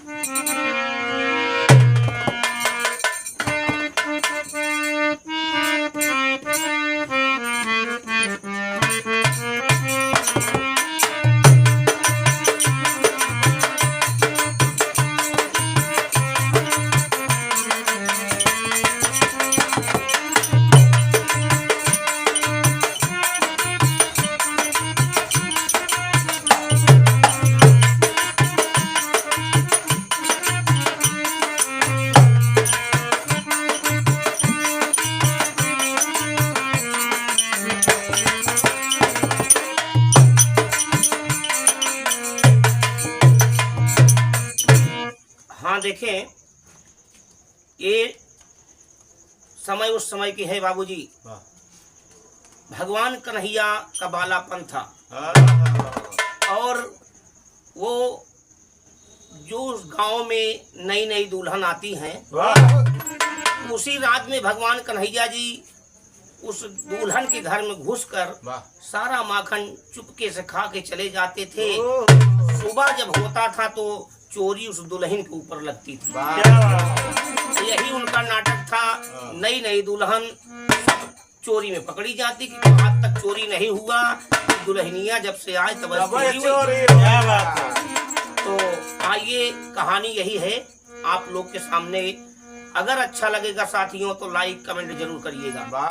हाँ देखें, ये समय उस समय की है बाबूजी। भगवान कन्हैया का बालापन था और वो जो उस गांव में नई नई दुल्हन आती हैं, उसी रात में भगवान कन्हैया जी उस दुल्हन के घर में घुसकर सारा माखन चुपके से खा के चले जाते थे। सुबह जब होता था तो चोरी उस दुल्हन के ऊपर लगती थी। यही उनका नाटक था। नई नई दुल्हन चोरी में पकड़ी जाती कि आज तक चोरी नहीं हुआ, दुल्हनिया जब से आज तब चोरी। तो आइए, कहानी यही है आप लोग के सामने। अगर अच्छा लगेगा साथियों तो लाइक कमेंट जरूर करिएगा।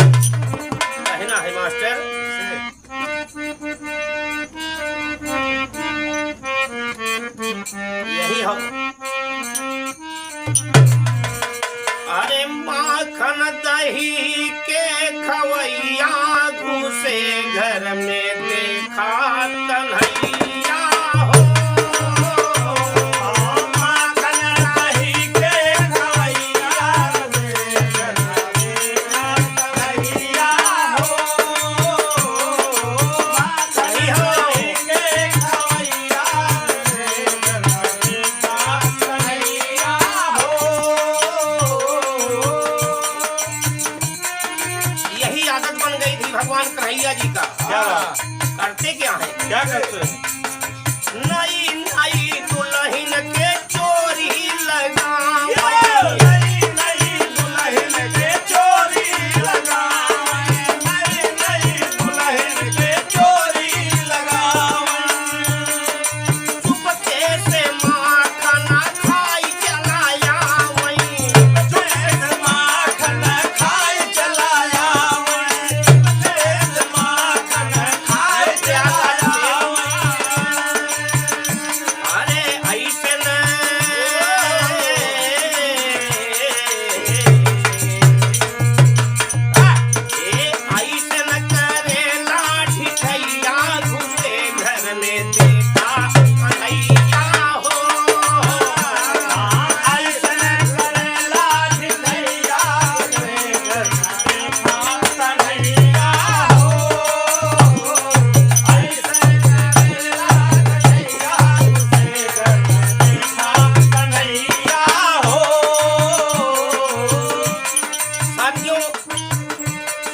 कहना है मास्टर, यही हो। अरे माखन दही के खवैया घुसे घर में देखा कन्हैया हो। माखन दही के खवैया घुसे घर में देखा कन्हैया हो। भगवान कन्हैया जी का करते क्या है? क्या करते हैं? नई नई दुल्हन के चोरी लगावे, नई नई दुल्हन के चोरी लगावे, नई नई दुल्हन के चोरी लगावे। चुपके से माखन खाई चलाया वही, चुपके से माखन खाई चलाया।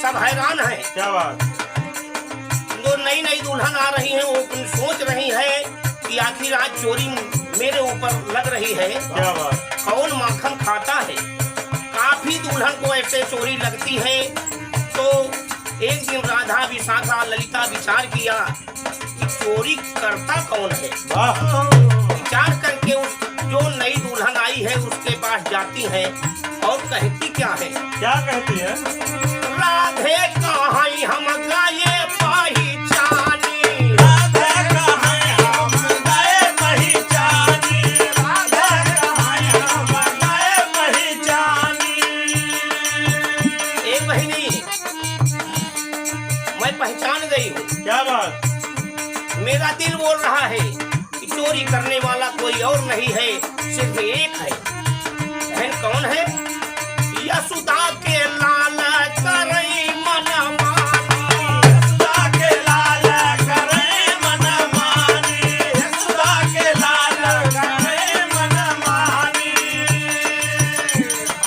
सब हैरान है। क्या बात? जो नई नई दुल्हन आ रही है वो सोच रही है कि आखिर आज चोरी मेरे ऊपर लग रही है। क्या बात? कौन माखन खाता है? काफी दुल्हन को ऐसे चोरी लगती है। तो एक दिन राधा, विशाखा, ललिता विचार किया कि चोरी करता कौन है। विचार करके उस जो नई दुल्हन आई है उसके पास जाती है और कहती क्या है? क्या कहती है? राधे कहाई हम गाये पहचानी, राधे कहाई हम गाये पहचानी, राधे कहाई हम गाये पहचानी। एक बहिनी, मैं पहचान गई हूँ। क्या बात? मेरा दिल बोल रहा है कि चोरी करने वाला कोई और नहीं है, सिर्फ एक है। बहन कौन है? यशोदा के लाल करई मन मानी, यशोदा के लाल करई मन मानी, यशोदा के लाल करई मन मानी।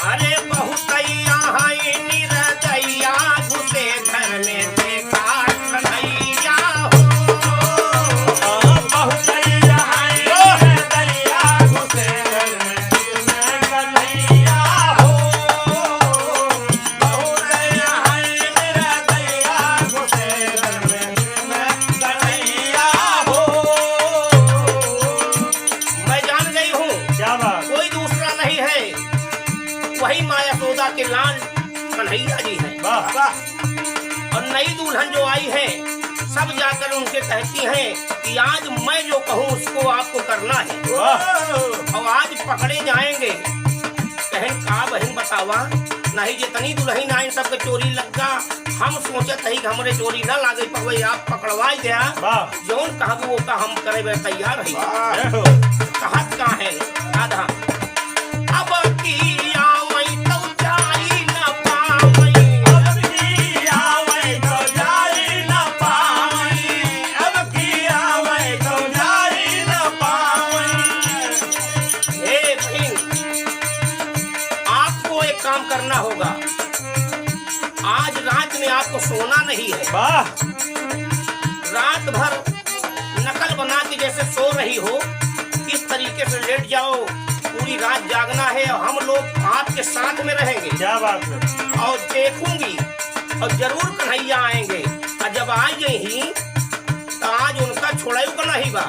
अरे बहुतैया है निरदैया घुसे घर में देखा कन्हैया हो। बहुतैया है निरदैया घुसे घर यशोदा के लाल कन्हैया जी हैं। और नई दुल्हन जो आई है सब जाकर उनके कहती हैं कि आज मैं जो कहूँ उसको आपको करना है और आज पकड़े जाएंगे। कहन का बहन बतावा नहीं जितनी दुल्हन आए सबके चोरी लगा। हम सोचत है कि हमरे चोरी न लागे पवे आप पकड़वाई गया जौन कहबू वो का हम करे तैयार है। कहत का है राधा अब की आवई तो जाई न पावई, अब की आवई तो जाई न पावई, अब की आवई तो जाई न पावई। हे बहन आपको एक काम करना होगा। आज रात में आपको सोना नहीं है। रात भर नकल बना के जैसे सो रही हो इस तरीके से लेट जाओ। पूरी रात जागना है और हम लोग आपके साथ में रहेंगे। क्या बात है। और देखूंगी और जरूर कन्हैया आएंगे और जब आ ही तो आज उनका छोड़ायु नहीं बा।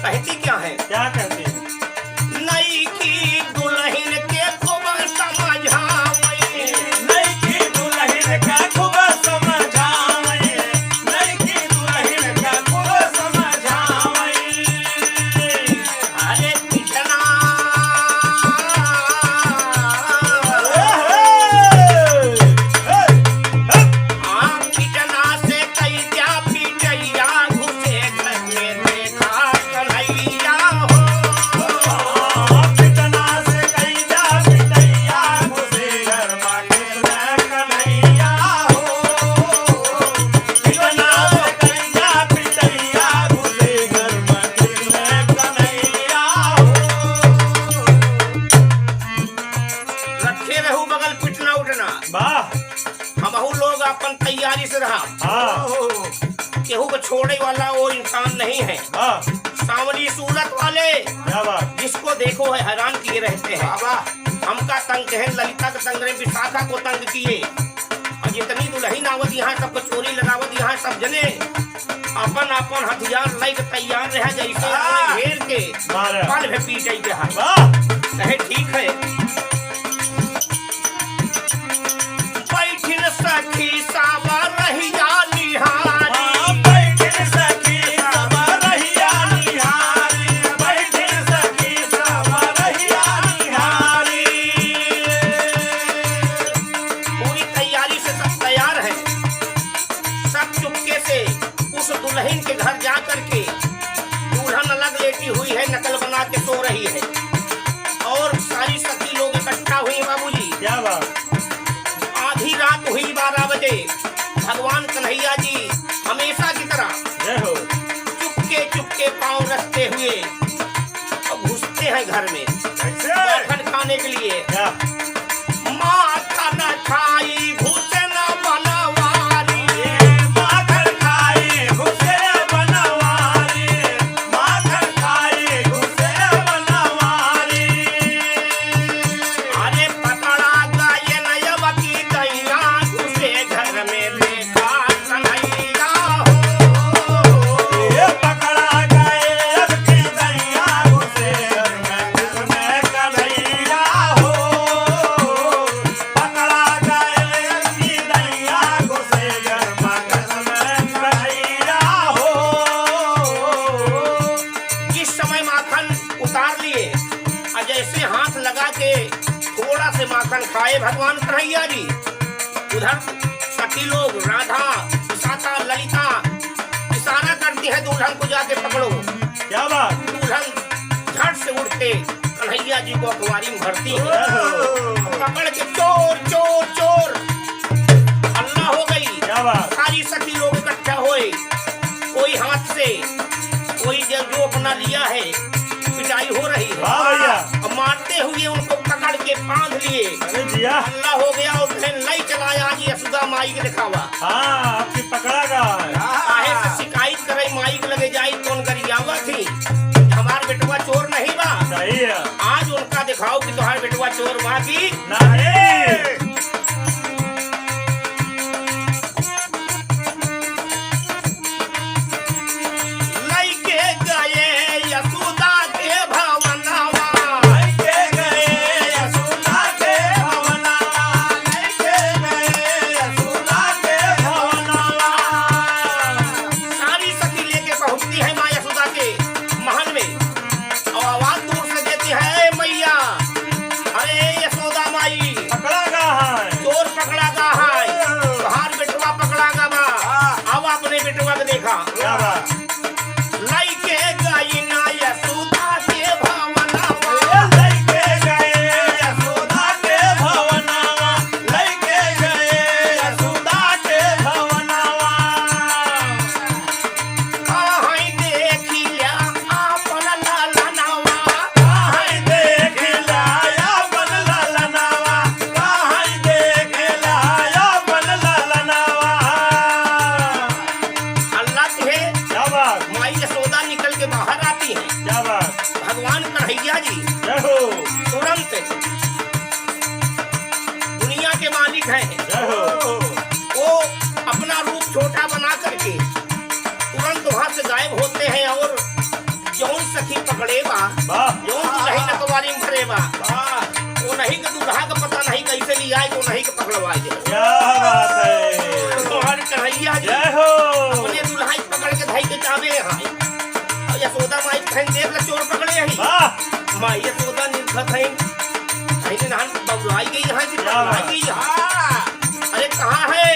कहती क्या है? क्या कहती है? नई की दुल्हन के खूब समझावई, नई की दुल्हन का खूब समझावई, नई की दुल्हन का खूब समझावई। अरे पिटना पिटना से कई क्या पिटैया घुसे घर में देखा कन्हैया हो। तैयारी से रहा केहू को छोड़े वाला वो इंसान नहीं है। सांवली सूरत वाले जिसको देखो है हैरान किए रहते हैं। हमका तंग है, ललिता का तंग रहे, विशाखा को तंग किए और जितनी दुल्हन आवत यहाँ सबको चोरी लगावत यहाँ सब जने अपन अपन हथियार लाइक तैयार रहा जैसे घेर के पल में पी जाए। ठीक है बैठिन सखी सावा रहिया निहारी, बैठिन सखी सावा रहिया निहारी, बैठिन सखी सावा रहिया निहारी। पूरी तैयारी से सब तैयार है। सब चुपके से उस दुल्हन के घर जा करके दुल्हन अलग लेटी हुई है, नकल बना के सो रही है और सारी सखी लोग इकट्ठा हुई। बाबूजी क्या बात। आधी रात हुई 12 बजे भगवान कन्हैया जी हमेशा की तरह चुपके चुपके पांव रखते हुए और घुसते हैं घर में बैठन खाने के लिए। माखन खाई घुसे न बनवारी, माखन खाई घुसे बनवारी, माखन खाई घुसे बनवारी। अरे पकड़ा गए नयवती दैया घुसे घर में देखा कन्हैया हो। ये पकड़ा गए अबकी दैया घुसे घर में कन्हैया हो। पकड़ा गए अबकी दैया घुसे घर में कन्हैया हो। इस समय माखन उतार लिए और जैसे हाथ लगा के थोड़ा से माखन खाए भगवान कन्हैया जी, उधर सखी लोग राधा विशाखा ललिता इशारा करती है दुल्हन को जाके पकड़ो। क्या बात। दुल्हन झट से उठते कन्हैया जी को अखबारी में भरती है, पकड़ के चोर चोर चोर अल्लाह हो गई। क्या बात। सारी सखी लोग इकट्ठा हुए, कोई हाथ से कोई जो अपना लिया है पिटाई हो रही है और मारते हुए उनको पकड़ के बांध लिए। अल्लाह हो गया और नहीं चलाया जी यशोदा माई के दिखावा। आपकी पकड़ा गया से शिकायत करे माई के लगे जाई कौन गरियावा थी हमार बेटवा चोर नहीं बा। सही है। आज उनका दिखाओ कि तुम्हारे बेटवा चोर माँ की नहीं। यशोदा के भवनवा, लेके गए यशोदा के जाती हैं। क्या बात, भगवान कन्हैया जी जय हो, तुरंत दुनिया के मालिक हैं। जय हो, वो अपना रूप छोटा बना करके तुरंत वहां से गायब होते हैं और जौन सखी पकड़े बा, वाह, जौन दुल्ही नकवारी में भरे बा, वाह, वो नहीं के दूल्हा का पता नहीं कैसे लिया है, वो नहीं के पकड़वाए दे। क्या बात है, तुम्हारे कन्हैया जी जय हो, अपने दूल्हा के पकड़ के धाई के चावे यहाँ और यशोदा माई कहीं देख ले चोर पकड़े ही वाह, माई यशोदा निर्खत है कहीं नान बबुलाई गई यहाँ से बबुलाई गई यहाँ। अरे कहाँ है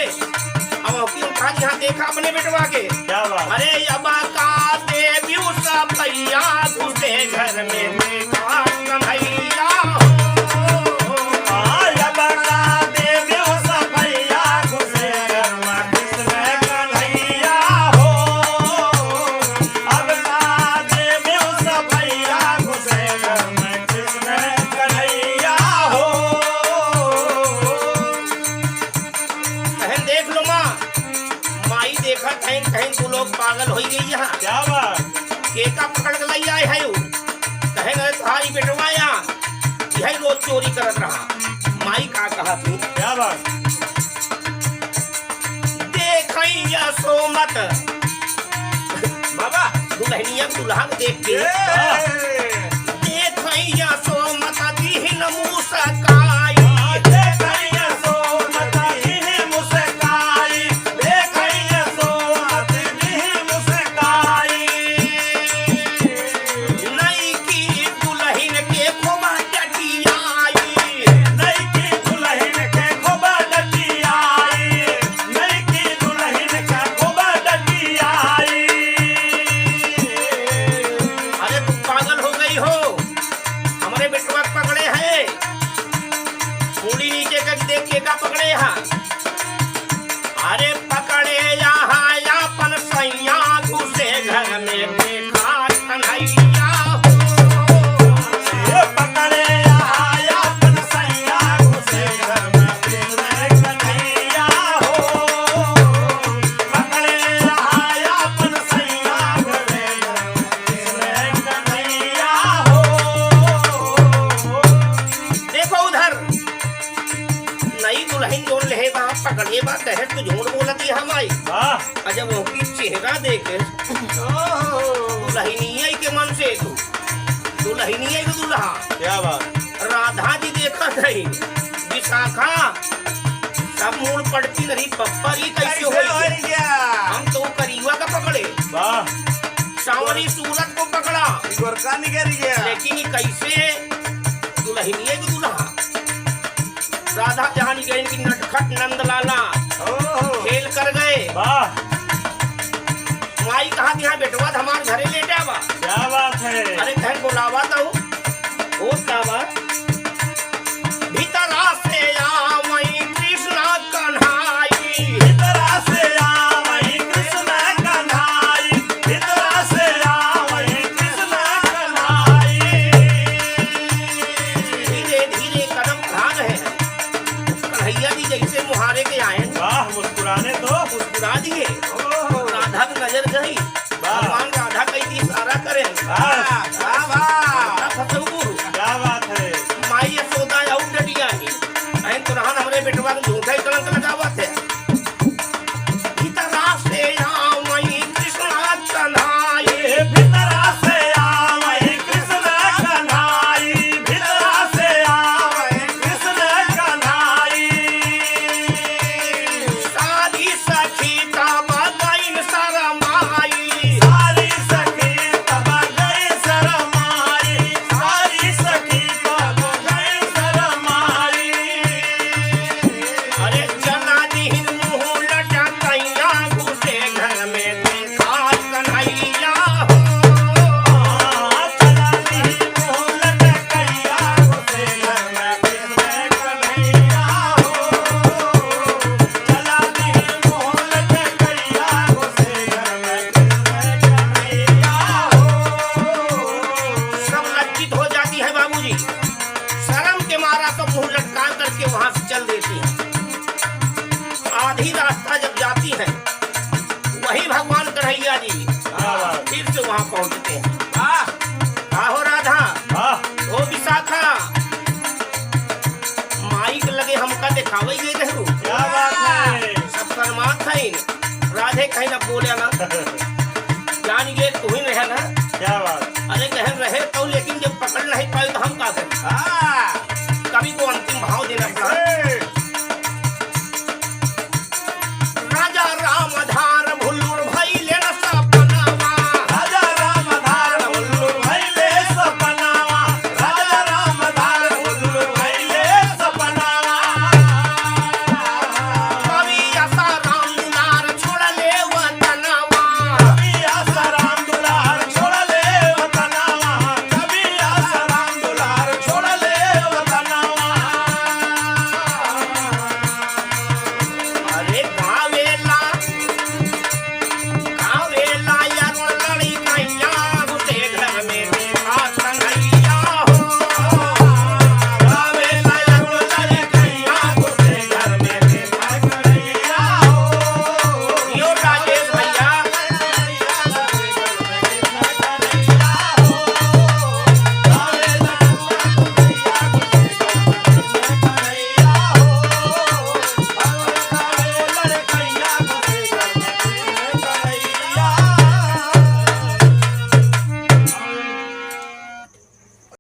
अब क्यों कहा यहाँ देखा अपने बेटवा के। क्या बात, अरे अब का देवी सब भैया घुसे घर में देखा कन्हैया हो। अब का देवी सब भैया घुसे घर में कृष्ण कन्हैया हो। अब का देवी सब भैया घुसे घर में कृष्ण कन्हैया हो। बहन देख लो माँ, माई देखा कहीं कहीं तू लोग पागल हो गई यहाँ। क्या बात, केका पकड़ के लाई आए है कहे गए तुम्हारी बेटवाया यही रोज चोरी करत रहा। माई का कहा तू क्या बात, देखैया सोमत बाबा, दुल्हनिया दुल्हा के देख के देखैया सोमत दीन मुस्काई। देखैया सोमत दीन मुस्काई, देखैया सोमत दीन मुस्काई। नई की दुल्हन के खोबा डटियाई, नई की दुल्हन के खोबा डटियाई, नई की दुल्हन का खोबा डटियाई। अरे तुम पागल हो गई हो, हमारे बेटवा पकड़े हैं पूरी नीचे का देख के का पकड़े यहाँ। अरे पकड़े यहाँ यापन सैया घुसे घर में देखा कन्हैया हो। ये पकड़े आया अपन सैया घुसे घर में कृष्ण कन्हैया हो। पकड़े आया अपन सैया घुसे घर में कृष्ण कन्हैया हो। देखो उधर नई दुल्हन जोन ले बा पकड़े बा कहे तू झूठ बोलती हम आई। वाह, जब उसकी चेहरा देखे दुल्हनिया के मन से तू दुल्हनिया के दुल्हा क्या बात, राधा जी देखा नहीं विशाखा सब मूड पड़ती नहीं पप्पा ये कैसे हो गया, हम तो करीवा का पकड़े वाह, सांवरी सूरत को पकड़ा गोरखा निकल गया, लेकिन ये कैसे दुल्हनिया की दुल्हा राधा जहां गए इनकी नटखट नंदलाला खेल कर गए। वाह, माई कहा यहाँ बेटवा हमारे घरे लेटे आवा। क्या बात है, अरे कहीं बोलावा तो और क्या बात भीतरा से आवई कृष्णा कन्हाई। भीतरा से आवई कृष्ण कन्हाई, भीतरा से आवई कृष्ण कन्हाई। धीरे धीरे कदम बढ़ा रहे हैं कन्हैया जी जैसे मुहारे के आए वाह, मुस्कुराने तो मुस्कुरा दिए। राधा की नजर गई भगवान राधा कई इशारा करे क्या बात है, माई यशोदा आउट डटिया ही तुरहान हमारे बेटवा को झूठा ही कलंक लगावा थे। भीतरा से आवई कृष्णा कन्हाई, भीतरा से आवई कृष्ण कन्हाई, भीतरा से आवई कृष्ण कन्हाई। सारी सखी का बगाइन शरमाई, सारी सखी तब गई शरमाई, सारी सखी तब गई शरमाई। अरे चला दीन मुँह लटकैया घुसे घर में देखा कन्हैया हो। चला दी मुँह लटकैया घुसे घर में कृष्ण कन्हैया हो। चला दी मुँह लटकैया घुसे घर में कृष्ण कन्हैया हो। सब लज्जित हो जाती है बाबूजी, शर्म के मारा तो मुंह लटका करके वहां से चल देती है। आधी रास्ता जब जाती है वही भगवान कन्हैया जी फिर से वहां पहुंचते हैं। कहीं ना बोले ना